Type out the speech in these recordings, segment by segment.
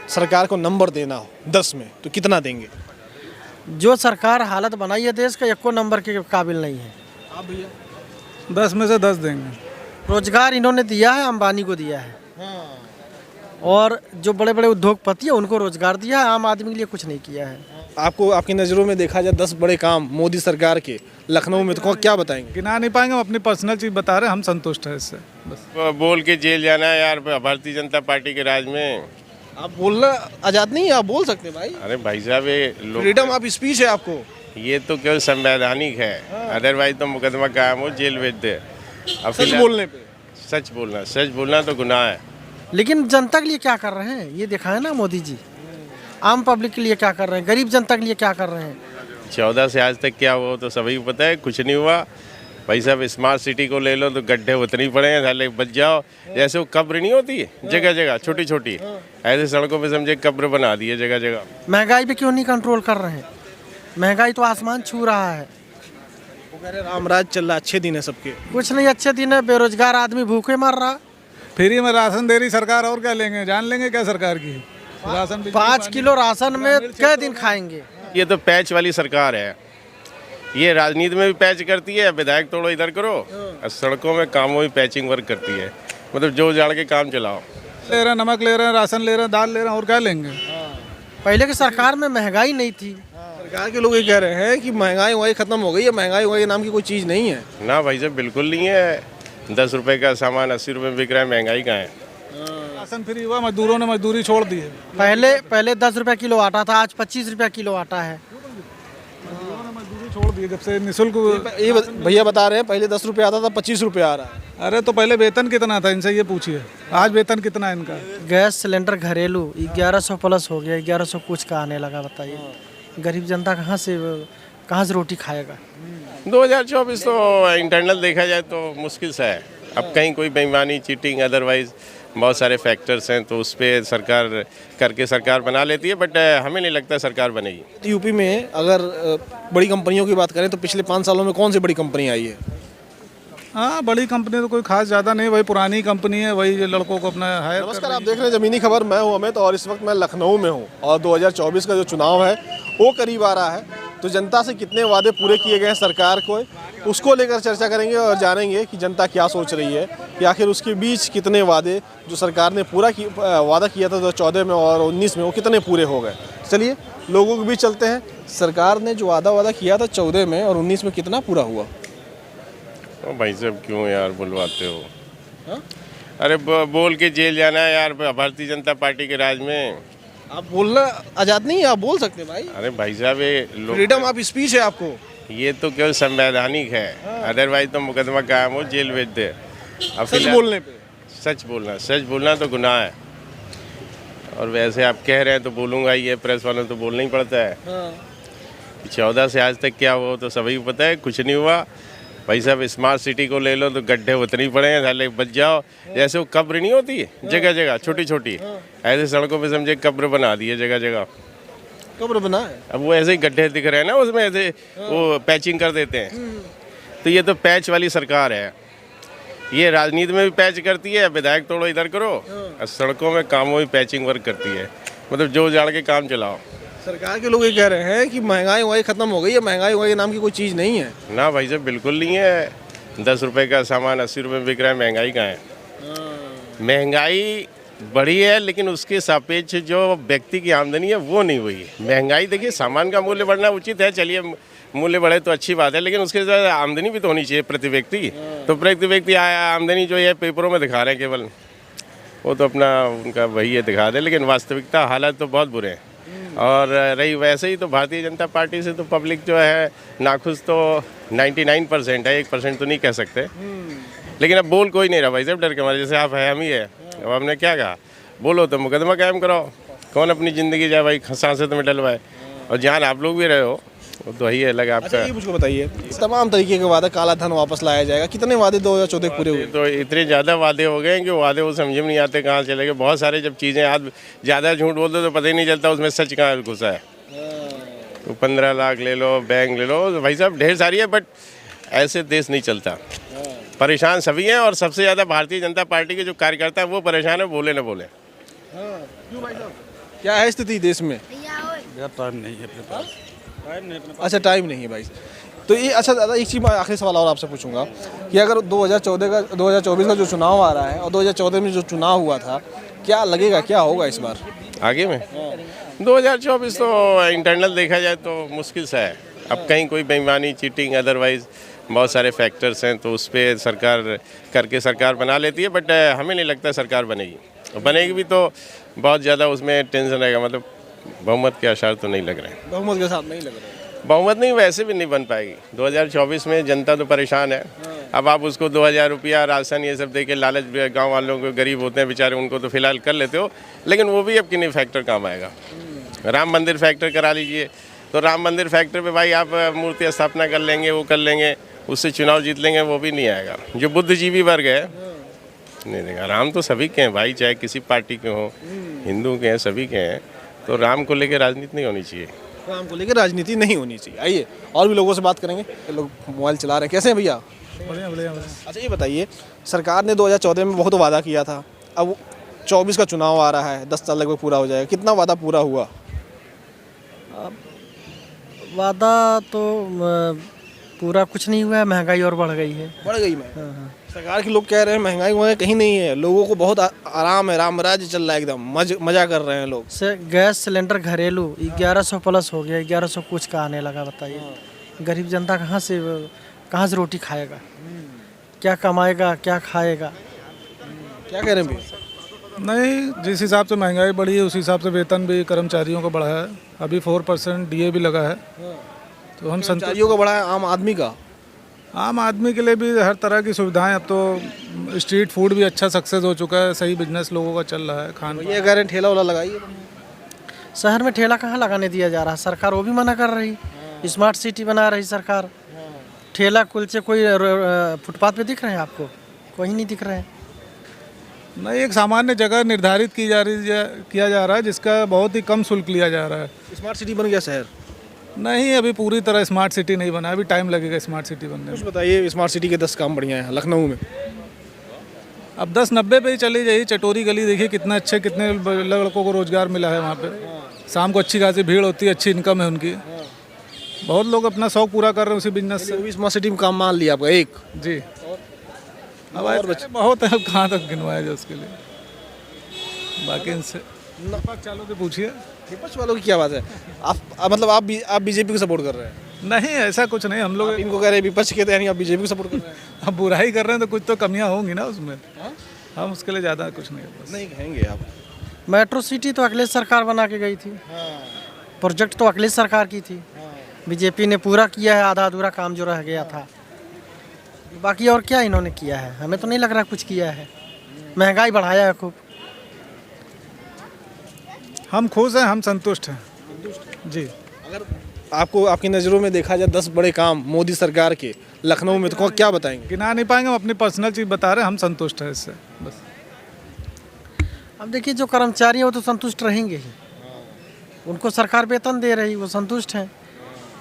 सरकार को नंबर देना हो 10 में तो कितना देंगे? जो सरकार हालत बनाई है देश का, एको नंबर के काबिल नहीं है। आप भैया? 10 में से 10 देंगे। रोजगार इन्होंने दिया है, अंबानी को दिया है, और जो बड़े बड़े उद्योगपति हैं उनको रोजगार दिया है, आम आदमी के लिए कुछ नहीं किया है। आपको आपकी नज़रों में देखा जाए 10 बड़े काम मोदी सरकार के लखनऊ में, तो क्या बताएंगे? गिना नहीं पाएंगे, हम अपनी पर्सनल चीज़ बता रहे हैं, हम संतुष्ट हैं इससे बस। बोल के जेल जाना है यार भारतीय जनता पार्टी के राज में। आप बोलना आज़ाद नहीं है, आप बोल सकते हैं भाई। अरे भाई साहब ये लोग, फ्रीडम ऑफ स्पीच है आपको। ये तो केवल संवैधानिक है, अदरवाइज तो मुकदमा कायम हो, जेल भेज दे। अब सच बोलने पे सच बोलना तो गुनाह है। लेकिन जनता के लिए क्या कर रहे हैं ये देखा है ना मोदी जी। आम पब्लिक के लिए क्या कर रहे हैं, गरीब जनता के लिए क्या कर रहे हैं। 14 से आज तक क्या हुआ तो सभी को पता है, कुछ नहीं हुआ। भाई साहब स्मार्ट सिटी को ले लो तो गड्ढे उतने ही पड़े हैं, साले बच जाओ। जैसे वो कब्र नहीं होती जगह जगह छोटी छोटी, ऐसे सड़कों पे समझे कब्र बना दिए जगह जगह। महंगाई पे क्यों नहीं कंट्रोल कर रहे हैं? महंगाई तो आसमान छू रहा है। वो कह रहे रामराज चल रहा, अच्छे दिन है सबके। कुछ नहीं अच्छे दिन है, बेरोजगार आदमी भूखे मर रहा। फ्री में राशन दे रही सरकार, और क्या लेंगे? जान लेंगे क्या सरकार की? राशन 5 किलो राशन में कै दिन खाएंगे? ये तो पैच वाली सरकार है, ये राजनीति में भी पैच करती है, विधायक तोड़ो इधर करो, और सड़कों में कामों में पैचिंग वर्क करती है। मतलब जो जाड़ के काम चलाओ। ले रहे हैं, नमक ले रहे हैं, राशन ले रहे हैं, दाल ले रहे हैं, और क्या लेंगे? पहले की सरकार में महंगाई नहीं थी। सरकार के लोग ये कह रहे हैं कि महंगाई खत्म हो गई है, महंगाई नाम की कोई चीज़ नहीं है। ना भाई साहब बिल्कुल नहीं है। 10 रुपए का सामान 80 रुपए में बिक रहा है, महंगाई कहाँ है? राशन फ्री हुआ, मजदूरों ने मजदूरी छोड़ दी है। पहले 10 रुपये किलो आटा था, आज 25 रुपये किलो आटा है। मजदूरी छोड़ दी जब से निःशुल्क। ये भैया बता रहे हैं पहले 10 रुपये आता था, 25 रुपये आ रहा है। अरे तो पहले वेतन कितना था, इनसे ये पूछिए, आज वेतन कितना है इनका? गैस सिलेंडर घरेलू 1100 प्लस हो गया, 1100 कुछ का आने लगा। बताइए गरीब जनता कहाँ से रोटी खाएगा? 2024 तो इंटरनल देखा जाए तो मुश्किल सा है। अब कहीं कोई बेईमानी, चीटिंग, अदरवाइज बहुत सारे फैक्टर्स हैं, तो उस पर सरकार करके सरकार बना लेती है, बट हमें नहीं लगता सरकार बनेगी। यूपी में अगर बड़ी कंपनियों की बात करें तो पिछले 5 सालों में कौन सी बड़ी कंपनी आई है? हाँ, बड़ी कंपनी तो कोई खास ज़्यादा नहीं, वही पुरानी कंपनी है, वही लड़कों को अपना हायर। नमस्कार, आप देख रहे हैं ज़मीनी खबर, मैं हूं अमित और इस वक्त मैं लखनऊ में हूं और 2024 का जो चुनाव है वो करीब आ रहा है। तो जनता से कितने वादे पूरे किए गए हैं सरकार को, उसको लेकर चर्चा करेंगे और जानेंगे कि जनता क्या सोच रही है, कि आखिर उसके बीच कितने वादे जो सरकार ने वादा किया था 2014 में और 19 में, वो कितने पूरे हो गए। चलिए लोगों के बीच चलते हैं, सरकार ने जो वादा किया था 14 में और 19 में कितना पूरा हुआ। भाई साहब क्यों यार बुलवाते हो? हा? अरे बोल के जेल जाना है यार भारतीय जनता पार्टी के राज में। आप बोलना आज़ाद नहीं है, आप बोल सकते हैं भाई। अरे भाई साहब ये लोग, फ्रीडम ऑफ स्पीच है आपको। ये तो केवल संवैधानिक है, अदरवाइज तो मुकदमा कायम हो, जेल भेज दे। अब सच बोलने पे सच बोलना तो गुनाह है। और वैसे आप कह रहे हैं तो बोलूँगा, ये प्रेस वालों तो बोलना ही पड़ता है। 14 से आज तक क्या हुआ तो सभी को पता है, कुछ नहीं हुआ। भाई साहब स्मार्ट सिटी को ले लो तो गड्ढे उतने ही पड़े हैं, साले बच जाओ। जैसे वो कब्र नहीं होती जगह जगह छोटी छोटी, ऐसे सड़कों पे समझे कब्र बना दिए जगह जगह। कब्र बना है। अब वो ऐसे ही गड्ढे दिख रहे हैं ना, उसमें ऐसे वो पैचिंग कर देते हैं। तो ये तो पैच वाली सरकार है, ये राजनीति में भी पैच करती है, विधायक तोड़ो इधर करो, और सड़कों में कामों में पैचिंग वर्क करती है। मतलब जो जाड़ के काम चलाओ। सरकार के लोग ये कह रहे हैं कि महंगाई खत्म हो गई है, महंगाई नाम की कोई चीज़ नहीं है। ना भाई साहब बिल्कुल नहीं है। 10 रुपए का सामान 80 रुपए में बिक रहा है, महंगाई कहाँ है? महंगाई बढ़ी है, लेकिन उसके सापेक्ष जो व्यक्ति की आमदनी है वो नहीं हुई। महंगाई देखिए, सामान का मूल्य बढ़ना उचित है, चलिए मूल्य बढ़े तो अच्छी बात है, लेकिन उसके साथ आमदनी भी तो होनी चाहिए प्रति व्यक्ति। तो प्रति व्यक्ति आमदनी जो है पेपरों में दिखा रहे हैं केवल, वो तो अपना उनका वही है दिखा दे, लेकिन वास्तविकता हालात तो बहुत बुरे हैं। और रही वैसे ही तो भारतीय जनता पार्टी से तो पब्लिक जो है नाखुश तो 99% है, 1% तो नहीं कह सकते। लेकिन अब बोल कोई नहीं रहा भाई साहब, डर के मारे। जैसे आप है हम ही है, अब हमने क्या कहा, बोलो तो मुकदमा कायम कराओ। कौन अपनी ज़िंदगी जाए भाई सांसें में डलवाए, और जान आप लोग भी रहे हो, वो तो वही अलग आपका। अच्छा, ये मुझको बताइए, तमाम तरीके के वादे, काला धन वापस लाया जाएगा, कितने वादे 2014 पूरे हुए? तो इतने ज़्यादा वादे हो गए कि वादे वो समझ में नहीं आते कहाँ चले गए। बहुत सारे जब चीज़ें आज ज़्यादा झूठ बोलते तो पता ही नहीं चलता उसमें सच कहाँ घुसा है। तो 15 लाख ले लो, बैंक ले लो, भाई साहब ढेर सारी है, बट ऐसे देश नहीं चलता। परेशान सभी हैं, और सबसे ज़्यादा भारतीय जनता पार्टी के जो कार्यकर्ता है वो परेशान है, बोले न बोले। क्यों भाई साहब? क्या है स्थिति देश में? यार टाइम नहीं है अपने पास। अच्छा, टाइम नहीं है भाई। तो ये अच्छा दादा, एक चीज़ मैं आखिरी सवाल और आपसे पूछूंगा कि अगर 2024 का जो चुनाव आ रहा है और 2014 में जो चुनाव हुआ था, क्या लगेगा, क्या होगा इस बार? आगे में 2024 तो इंटरनल देखा जाए तो मुश्किल सा है। अब कहीं कोई बेईमानी, चीटिंग, अदरवाइज बहुत सारे फैक्टर्स हैं, तो उस पर सरकार करके सरकार बना लेती है। बट हमें नहीं लगता सरकार बनेगी, और बनेगी भी तो बहुत ज़्यादा उसमें टेंशन रहेगा। मतलब बहुमत के आसार तो नहीं लग रहे हैं। बहुमत के साथ नहीं लग रहा है। बहुमत नहीं, वैसे भी नहीं बन पाएगी। 2024 में जनता तो परेशान है। अब आप उसको 2000 रुपया राशन ये सब दे के लालच, गांव वालों को, गरीब होते हैं बेचारे, उनको तो फिलहाल कर लेते हो, लेकिन वो भी अब किन्हीं फैक्टर काम आएगा। राम मंदिर फैक्टर करा लीजिए, तो राम मंदिर फैक्टर पे भाई आप मूर्ति स्थापना कर लेंगे, वो कर लेंगे, उससे चुनाव जीत लेंगे, वो भी नहीं आएगा। जो बुद्धिजीवी वर्ग है नहीं देगा। राम तो सभी के हैं भाई, चाहे किसी पार्टी के हों, हिंदू के हैं, सभी के हैं। तो राम को लेकर राजनीति नहीं होनी चाहिए। राम को लेकर राजनीति नहीं होनी चाहिए। आइए और भी लोगों से बात करेंगे। ये लोग मोबाइल चला रहे हैं। कैसे हैं भैया? बढ़िया बढ़िया। अच्छा, ये बताइए, सरकार ने 2014 में बहुत वादा किया था, अब 24 का चुनाव आ रहा है, 10 साल लगभग पूरा हो जाएगा, कितना वादा पूरा हुआ? वादा तो पूरा कुछ नहीं हुआ है, महंगाई और बढ़ गई है। बढ़ गई मैं। सरकार के लोग कह रहे हैं महंगाई वहाँ कहीं नहीं है, लोगों को बहुत आराम है, राम राज्य चल रहा है, एकदम मजा कर रहे हैं लोग। से गैस सिलेंडर घरेलू 1100 प्लस हो गया, 1100 कुछ का आने लगा। बताइए गरीब जनता कहाँ से रोटी खाएगा, क्या कमाएगा, क्या खाएगा? क्या कह रहे हैं भैया? नहीं, जिस हिसाब से महंगाई बढ़ी है उस हिसाब से वेतन भी कर्मचारियों का बढ़ा है। अभी 4% DA भी लगा है, तो हम कर्मचारियों का बढ़ा है, आम आदमी का? आम आदमी के लिए भी हर तरह की सुविधाएं। अब तो स्ट्रीट फूड भी अच्छा सक्सेस हो चुका है, सही बिजनेस लोगों का चल रहा है। खान ये कह रहे हैं ठेला वाला लगाइए। शहर में ठेला कहाँ लगाने दिया जा रहा है, सरकार वो भी मना कर रही। स्मार्ट सिटी बना रही सरकार, ठेला कुलचे कोई फुटपाथ पे दिख रहे हैं आपको? कोई नहीं दिख रहे हैं। नहीं, एक सामान्य जगह निर्धारित किया जा रहा है जिसका बहुत ही कम शुल्क लिया जा रहा है। स्मार्ट सिटी बन गया शहर? नहीं, अभी पूरी तरह स्मार्ट सिटी नहीं बना, अभी टाइम लगेगा स्मार्ट सिटी बनने में। कुछ बताइए, स्मार्ट सिटी के 10 काम बढ़िया हैं लखनऊ में। अब 10-90 पे ही चली जाइए। चटोरी गली देखिए कितना अच्छे, कितने लड़कों को रोजगार मिला है वहाँ पे। शाम को अच्छी खासी भीड़ होती है, अच्छी इनकम है उनकी। बहुत लोग अपना शौक पूरा कर रहे हैं उसी बिजनेस से। स्मार्ट सिटी में काम मान लिया आपका एक? जी। अब और बहुत है, अब कहाँ तक गिनवाया जाए उसके लिए। बाकी इनसे विपक्ष वालों से पूछिए। विपक्ष वालों की क्या बात है? आप मतलब आप बीजेपी को सपोर्ट कर रहे हैं? नहीं, ऐसा कुछ नहीं। हम लोग इनको कह रहे हैं विपक्ष के, यानी आप बीजेपी को सपोर्ट कर रहे हैं? अब बुराई कर रहे हैं तो कुछ तो कमियां होंगी ना उसमें। हम उसके लिए ज़्यादा कुछ नहीं बस। नहीं कहेंगे आप? मेट्रो सिटी तो अखिलेश सरकार बना के गई थी, प्रोजेक्ट तो अखिलेश सरकार की थी। बीजेपी ने पूरा किया है, आधा अधूरा काम जो रह गया था। बाकी और क्या इन्होंने किया है? हमें तो नहीं लग रहा कुछ किया है। महंगाई बढ़ाया है खूब। हम खुश हैं, हम संतुष्ट हैं जी। अगर आपको आपकी नज़रों में देखा जाए 10 बड़े काम मोदी सरकार के लखनऊ में, तो क्या बताएंगे? गिना नहीं पाएंगे, हम अपनी पर्सनल चीज़ बता रहे हैं। हम संतुष्ट हैं इससे बस। अब देखिए, जो कर्मचारी हैं वो तो संतुष्ट रहेंगे ही, उनको सरकार वेतन दे रही, वो संतुष्ट हैं।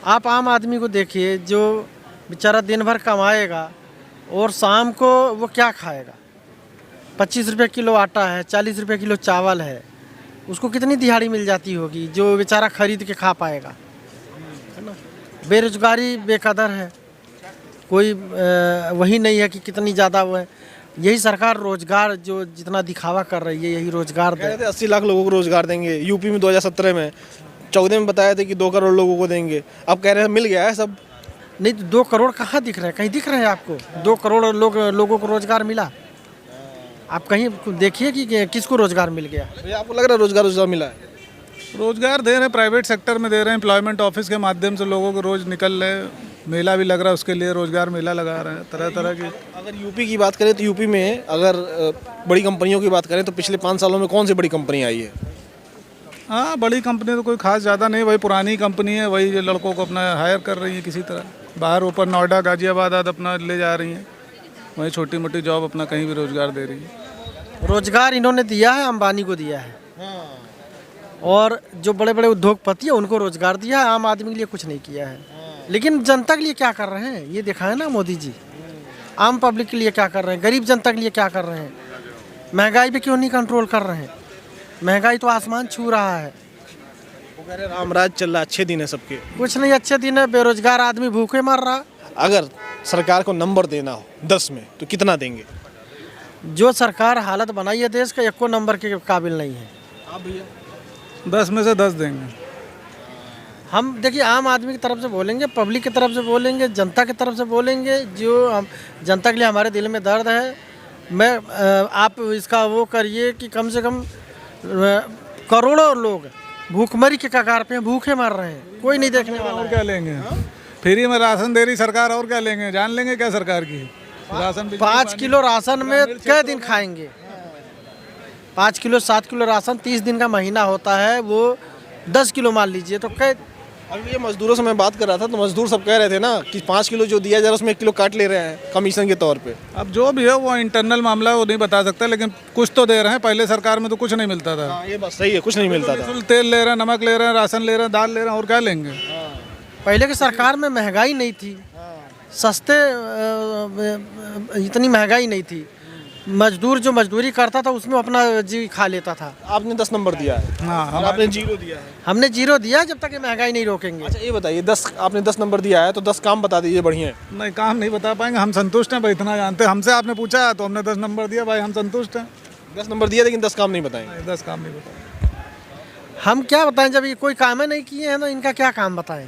आप आम आदमी को देखिए, जो बेचारा दिन भर कमाएगा और शाम को वो क्या खाएगा? 25 रुपये किलो आटा है, 40 रुपये किलो चावल है, उसको कितनी दिहाड़ी मिल जाती होगी जो बेचारा खरीद के खा पाएगा? है ना। बेरोजगारी बेकदर है, कोई वही नहीं है कि कितनी ज़्यादा वो है। यही सरकार रोजगार जो जितना दिखावा कर रही है, यही रोजगार दे। 80 लाख लोगों को रोजगार देंगे। यूपी में 2017 में 14 में बताया था कि 2 करोड़ लोगों को देंगे। अब कह रहे हैं मिल गया है सब। नहीं तो 2 करोड़ कहाँ दिख रहे हैं? कहीं दिख रहे हैं आपको 2 करोड़ लोगों को रोजगार मिला? आप कहीं देखिए कि किसको रोजगार मिल गया। भैया आपको लग रहा है रोजगार मिला है? रोजगार दे रहे हैं, प्राइवेट सेक्टर में दे रहे हैं। एम्प्लॉयमेंट ऑफिस के माध्यम से लोगों को रोज निकल रहे। मेला भी लग रहा है, उसके लिए रोजगार मेला लगा रहे हैं तरह तरह की। अगर यूपी की बात करें तो यूपी में अगर बड़ी कंपनियों की बात करें तो पिछले 5 सालों में कौन सी बड़ी कंपनी आई है? हाँ, बड़ी कंपनी तो कोई खास ज़्यादा नहीं, वही पुरानी कंपनी है, वही लड़कों को अपना हायर कर रही है किसी तरह। बाहर ऊपर नोएडा गाजियाबाद आदि अपना ले जा रही हैं, वही छोटी मोटी जॉब अपना कहीं भी रोजगार दे रही है। रोजगार इन्होंने दिया है, अंबानी को दिया है, और जो बड़े बड़े उद्योगपति हैं उनको रोजगार दिया है। आम आदमी के लिए कुछ नहीं किया है। लेकिन जनता के लिए क्या कर रहे हैं ये देखा है ना मोदी जी। आम पब्लिक के लिए क्या कर रहे हैं, गरीब जनता के लिए क्या कर रहे हैं? महंगाई पे क्यों नहीं कंट्रोल कर रहे हैं? महंगाई तो आसमान छू रहा है। वो कह रहे रामराज चल रहा, अच्छे दिन है सबके। कुछ नहीं अच्छे दिन है, बेरोजगार आदमी भूखे मर रहा। अगर सरकार को नंबर देना हो 10 में तो कितना देंगे? जो सरकार हालत बनाई है देश का, एको नंबर के काबिल नहीं है। आप भैया? 10 में से 10 देंगे। हम देखिए आम आदमी की तरफ से बोलेंगे, पब्लिक की तरफ से बोलेंगे, जनता की तरफ से बोलेंगे। जो हम जनता के लिए हमारे दिल में दर्द है। आप इसका वो करिए कि कम से कम करोड़ों लोग भूखमरी के कगार पे भूखे मर रहे हैं, कोई नहीं देखने वाला। और क्या लेंगे? फ्री में राशन दे रही सरकार, और क्या लेंगे? जान लेंगे क्या सरकार की? राशन 5 किलो राशन में कै दिन खाएंगे? 5 किलो 7 किलो राशन 30 दिन का महीना होता है, वो 10 किलो मान लीजिए तो कै। अभी ये मजदूरों से मैं बात कर रहा था तो मजदूर सब कह रहे थे ना कि 5 किलो जो दिया जा रहा है उसमें 1 किलो काट ले रहे हैं कमीशन के तौर पे। अब जो भी है वो इंटरनल मामला है, वो नहीं बता सकता, लेकिन कुछ तो दे रहे हैं। पहले सरकार में तो कुछ नहीं मिलता था। हाँ, ये बात सही है, कुछ नहीं मिलता था। तेल ले रहे हैं, नमक ले रहे हैं, राशन ले रहे हैं, दाल ले रहे हैं, और क्या लेंगे? पहले की सरकार में महंगाई नहीं थी, सस्ते इतनी महंगाई नहीं थी। मजदूर जो मजदूरी करता था उसमें अपना जी खा लेता था। आपने 10 नंबर दिया है हाँ, और आपने 0 दिया है। हमने 0 दिया जब तक ये महंगाई नहीं रोकेंगे। अच्छा ये बताइए, 10 आपने 10 नंबर दिया है तो 10 काम बता दीजिए बढ़िया है। नहीं, काम नहीं बता पाएंगे। हम संतुष्ट हैं भाई, इतना जानते हैं। हमसे आपने पूछा तो हमने 10 नंबर दिया भाई, हम संतुष्ट हैं। 10 नंबर दिया लेकिन 10 काम नहीं बताएंगे। 10 काम नहीं बताएंगे। हम क्या बताएं, जब ये कोई काम ही नहीं किए हैं तो इनका क्या काम बताएं।